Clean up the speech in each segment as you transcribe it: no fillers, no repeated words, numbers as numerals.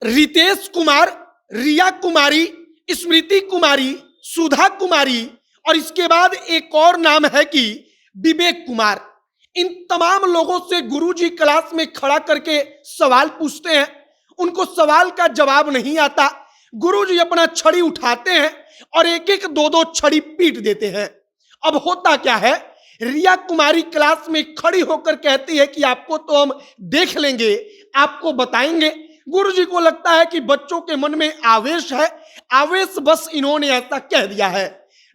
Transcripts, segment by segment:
रितेश कुमार, रिया कुमारी, स्मृति कुमारी, सुधा कुमारी और इसके बाद एक और नाम है कि विवेक कुमार। इन तमाम लोगों से गुरुजी क्लास में खड़ा करके सवाल पूछते हैं। उनको सवाल का जवाब नहीं आता। गुरुजी अपना छड़ी उठाते हैं और एक एक दो दो छड़ी पीट देते हैं। अब होता क्या है, रिया कुमारी क्लास में खड़ी होकर कहती है कि आपको तो हम देख लेंगे, आपको बताएंगे। गुरुजी को लगता है कि बच्चों के मन में आवेश है, आवेश बस इन्होंने ऐसा कह दिया है।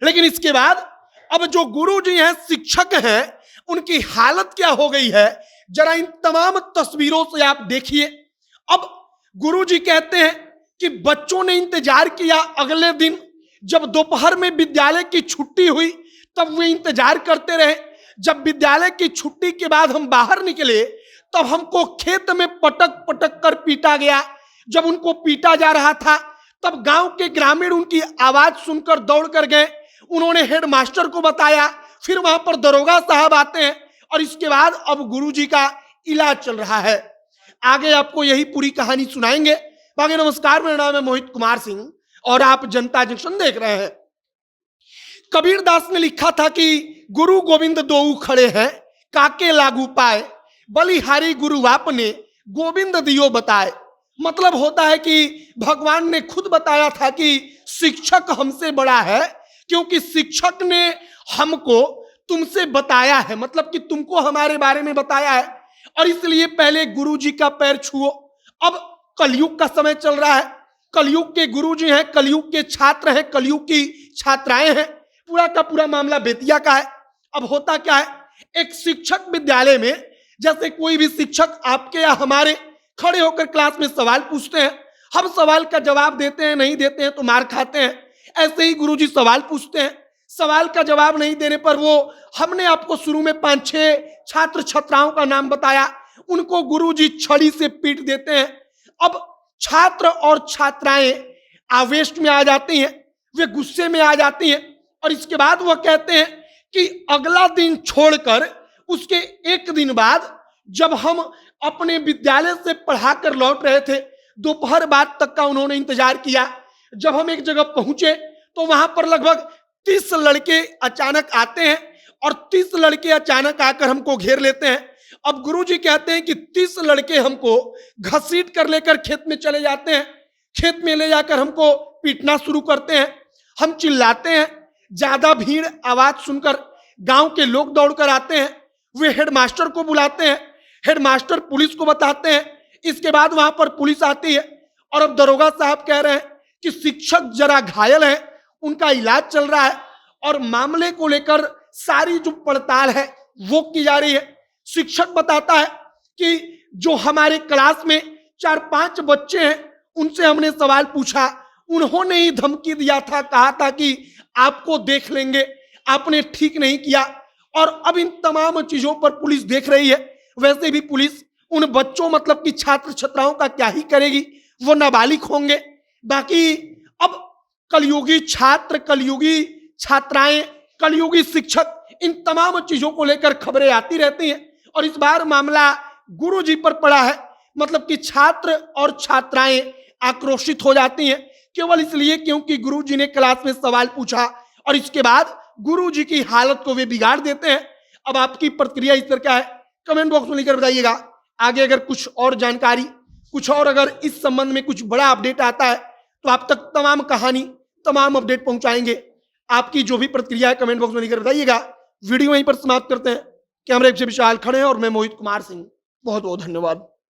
लेकिन इसके बाद अब जो गुरुजी हैं, शिक्षक हैं, उनकी हालत क्या हो गई है, जरा इन तमाम तस्वीरों से आप देखिए। अब गुरुजी कहते हैं कि बच्चों ने इंतजार किया। अगले दिन जब दोपहर में विद्यालय की छुट्टी हुई तब वे इंतजार करते रहे। जब विद्यालय की छुट्टी के बाद हम बाहर निकले तब हमको खेत में पटक पटक कर पीटा गया। जब उनको पीटा जा रहा था तब गांव के ग्रामीण उनकी आवाज सुनकर दौड़ कर गए। उन्होंने हेड मास्टर को बताया। फिर वहां पर दरोगा साहब आते हैं और इसके बाद अब गुरुजी का इलाज चल रहा है। आगे आपको यही पूरी कहानी सुनाएंगे। बाकी नमस्कार, मेरा नाम है मोहित कुमार सिंह और आप जनता जंक्शन देख रहे हैं। कबीर दास ने लिखा था कि गुरु गोविंद दोऊ खड़े हैं, काके लागू पाए, बलिहारी गुरु आपने गोविंद दियो बताए। मतलब होता है कि भगवान ने खुद बताया था कि शिक्षक हमसे बड़ा है, क्योंकि शिक्षक ने हमको तुमसे बताया है, मतलब कि तुमको हमारे बारे में बताया है, और इसलिए पहले गुरुजी का पैर छुओ। अब कलयुग का समय चल रहा है, कलयुग के गुरुजी हैं, कलयुग के छात्र हैं, कलयुग की छात्राएं हैं। पूरा का पूरा मामला बेतिया का है। अब होता क्या है, एक शिक्षक विद्यालय में, जैसे कोई भी शिक्षक आपके या हमारे खड़े होकर क्लास में सवाल पूछते हैं, हम सवाल का जवाब देते हैं, नहीं देते हैं तो मार खाते हैं। ऐसे ही गुरुजी सवाल पूछते हैं, सवाल का जवाब नहीं देने पर वो, हमने आपको शुरू में 5-6 छात्र छात्राओं का नाम बताया, उनको गुरुजी छड़ी से पीट देते हैं। अब छात्र और छात्राएं आवेश में आ जाती हैं, वे गुस्से में आ जाती हैं और इसके बाद वह कहते हैं कि अगला दिन छोड़कर उसके एक दिन बाद जब हम अपने विद्यालय से पढ़ाकर लौट रहे थे, दोपहर बाद तक का उन्होंने इंतजार किया। जब हम एक जगह पहुंचे तो वहां पर लगभग 30 लड़के अचानक आते हैं और 30 लड़के अचानक आकर हमको घेर लेते हैं। अब गुरुजी कहते हैं कि 30 लड़के हमको घसीट कर लेकर खेत में चले जाते हैं। खेत में ले जाकर हमको पीटना शुरू करते हैं। हम चिल्लाते हैं, ज्यादा भीड़ आवाज सुनकर गांव के लोग दौड़कर आते हैं। वे हेडमास्टर को बुलाते हैं, हेडमास्टर पुलिस को बताते हैं। इसके बाद वहां पर पुलिस आती है और अब दरोगा साहब कह रहे हैं कि शिक्षक जरा घायल हैं, उनका इलाज चल रहा है और मामले को लेकर सारी जो पड़ताल है वो की जा रही है। शिक्षक बताता है कि जो हमारे क्लास में 4-5 बच्चे हैं उनसे हमने सवाल पूछा, उन्होंने ही धमकी दिया था, कहा था कि आपको देख लेंगे, आपने ठीक नहीं किया। और अब इन तमाम चीजों पर पुलिस देख रही है। वैसे भी पुलिस उन बच्चों, मतलब कि छात्र छात्राओं का क्या ही करेगी, वो नाबालिग होंगे। बाकी अब कलयुगी छात्र, कलयुगी छात्राएं, कलयुगी शिक्षक, इन तमाम चीजों को लेकर खबरें आती रहती हैं और इस बार मामला गुरुजी पर पड़ा है। मतलब कि छात्र और छात्राएं आक्रोशित हो जाती हैं केवल इसलिए क्योंकि गुरुजी ने क्लास में सवाल पूछा और इसके बाद गुरुजी की हालत को वे बिगाड़ देते हैं। अब आपकी प्रतिक्रिया इस तरह का है, कमेंट बॉक्स में लिखकर बताइएगा। आगे अगर कुछ और जानकारी, कुछ और अगर इस संबंध में कुछ बड़ा अपडेट आता है तो आप तक तमाम कहानी, तमाम अपडेट पहुंचाएंगे। आपकी जो भी प्रतिक्रिया है कमेंट बॉक्स में लिखकर बताइएगा। वीडियो यहीं पर समाप्त करते हैं। कैमरे से विशाल खड़े हैं और मैं मोहित कुमार सिंह। बहुत बहुत धन्यवाद।